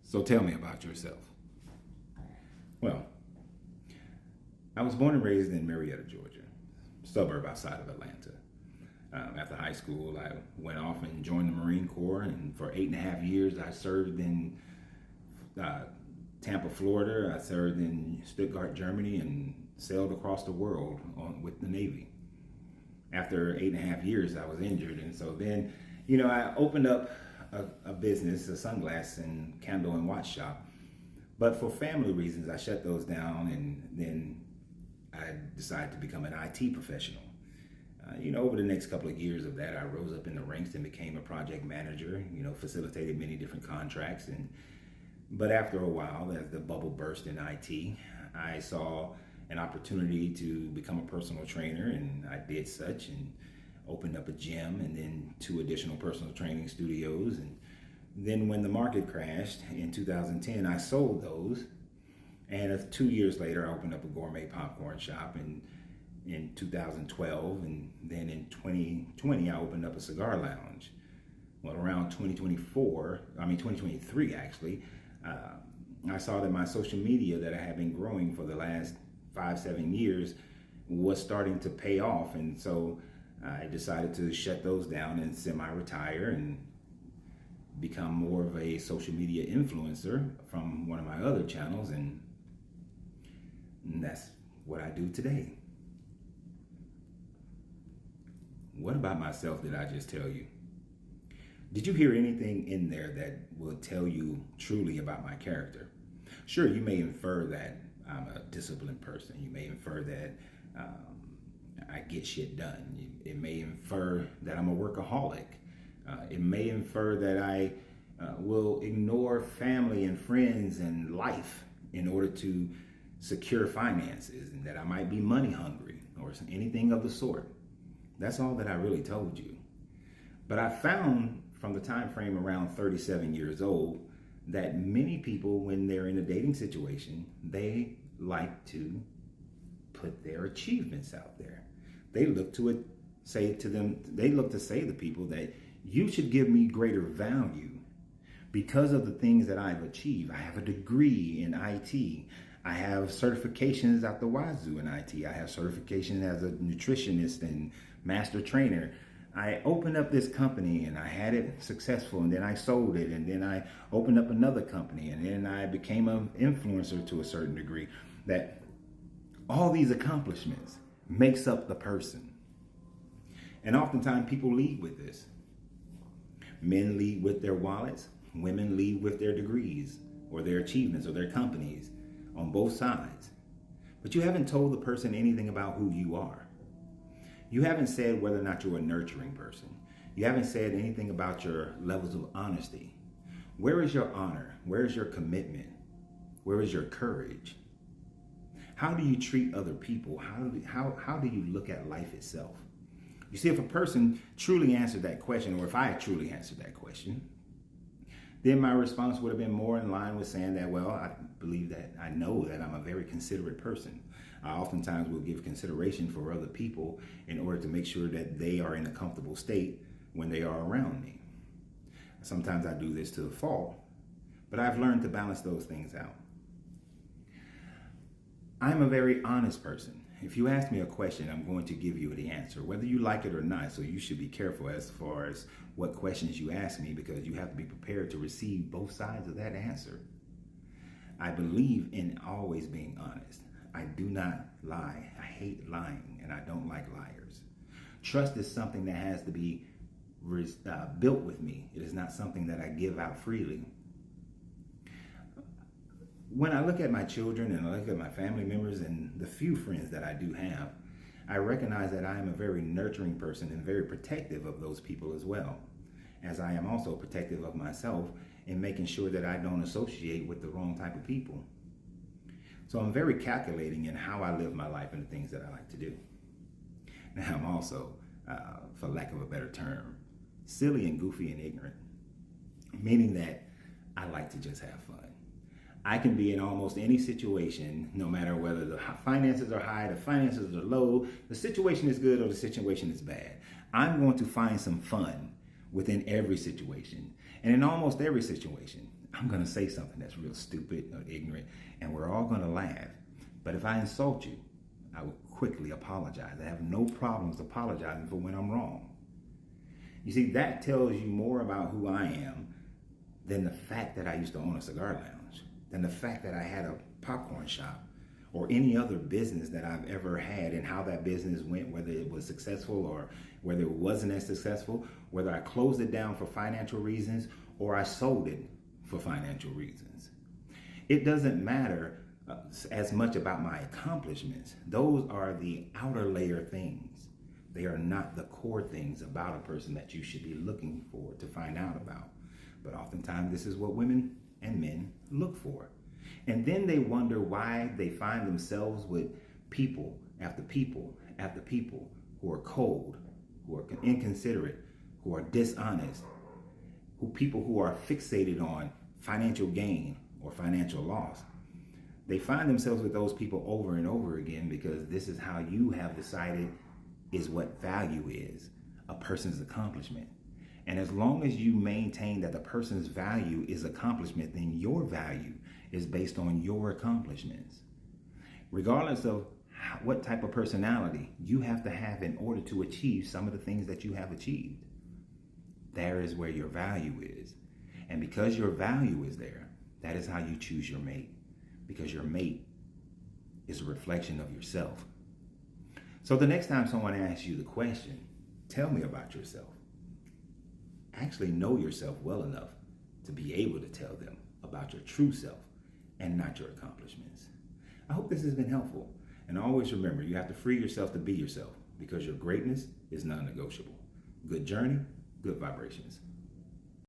So tell me about yourself. Well, I was born and raised in Marietta, Georgia, suburb outside of Atlanta. After high school, I went off and joined the Marine Corps, and for 8.5 years, I served in uh, Tampa, Florida. I served in Stuttgart, Germany, and sailed across the world with the Navy. After 8.5 years, I was injured, and so then, I opened up a business, a sunglass and candle and watch shop. But for family reasons, I shut those down, and then I decided to become an IT professional. Over the next couple of years of that, I rose up in the ranks and became a project manager. Facilitated many different contracts, but after a while, as the bubble burst in IT, I saw an opportunity to become a personal trainer, and I did such and opened up a gym and then 2 additional personal training studios. And then when the market crashed in 2010, I sold those. And 2 years later, I opened up a gourmet popcorn shop in 2012. And then in 2020, I opened up a cigar lounge. Well, around 2023 actually, I saw that my social media that I had been growing for the last 5-7 years was starting to pay off. And so I decided to shut those down and semi-retire and become more of a social media influencer from one of my other channels, and that's what I do today. What about myself did I just tell you? Did you hear anything in there that will tell you truly about my character? Sure, you may infer that I'm a disciplined person. You may infer that I get shit done. It may infer that I'm a workaholic. It may infer that I will ignore family and friends and life in order to secure finances, and that I might be money hungry or anything of the sort. That's all that I really told you. But I found from the time frame around 37 years old that many people, when they're in a dating situation, they like to put their achievements out there. They look to say to people that you should give me greater value because of the things that I've achieved. I have a degree in IT. I have certifications out the wazoo in IT. I have certification as a nutritionist and master trainer. I opened up this company and I had it successful, and then I sold it, and then I opened up another company, and then I became an influencer to a certain degree. That all these accomplishments makes up the person. And oftentimes people lead with this. Men lead with their wallets, women lead with their degrees or their achievements or their companies, on both sides. But you haven't told the person anything about who you are. You haven't said whether or not you're a nurturing person. You haven't said anything about your levels of honesty. Where is your honor? Where is your commitment? Where is your courage? How do you treat other people? How do you look at life itself? You see, if a person truly answered that question, or if I truly answered that question, then my response would have been more in line with saying that, well, I believe that I know that I'm a very considerate person. I oftentimes will give consideration for other people in order to make sure that they are in a comfortable state when they are around me. Sometimes I do this to a fault, but I've learned to balance those things out. I'm a very honest person. If you ask me a question, I'm going to give you the answer, whether you like it or not. So you should be careful as far as what questions you ask me, because you have to be prepared to receive both sides of that answer. I believe in always being honest. I do not lie. I hate lying, and I don't like liars. Trust is something that has to be built with me. It is not something that I give out freely. When I look at my children and I look at my family members and the few friends that I do have, I recognize that I am a very nurturing person and very protective of those people as well, as I am also protective of myself in making sure that I don't associate with the wrong type of people. So I'm very calculating in how I live my life and the things that I like to do. Now I'm also, for lack of a better term, silly and goofy and ignorant, meaning that I like to just have fun. I can be in almost any situation, no matter whether the finances are high, the finances are low, the situation is good or the situation is bad. I'm going to find some fun within every situation. And in almost every situation, I'm going to say something that's real stupid or ignorant, and we're all going to laugh. But if I insult you, I will quickly apologize. I have no problems apologizing for when I'm wrong. You see, that tells you more about who I am than the fact that I used to own a cigar lounge, than the fact that I had a popcorn shop, or any other business that I've ever had, and how that business went, whether it was successful or whether it wasn't as successful, whether I closed it down for financial reasons or I sold it for financial reasons. It doesn't matter as much about my accomplishments. Those are the outer layer things. They are not the core things about a person that you should be looking for to find out about. But oftentimes this is what women and men look for. And then they wonder why they find themselves with people after people after people who are cold, who are inconsiderate, who are dishonest, people who are fixated on financial gain or financial loss. They find themselves with those people over and over again because this is how you have decided is what value is, a person's accomplishment. And as long as you maintain that the person's value is accomplishment, then your value is based on your accomplishments. Regardless of what type of personality you have to have in order to achieve some of the things that you have achieved, there is where your value is. And because your value is there, that is how you choose your mate. Because your mate is a reflection of yourself. So the next time someone asks you the question, tell me about yourself, actually know yourself well enough to be able to tell them about your true self and not your accomplishments. I hope this has been helpful. And always remember, you have to free yourself to be yourself because your greatness is non-negotiable. Good journey, good vibrations.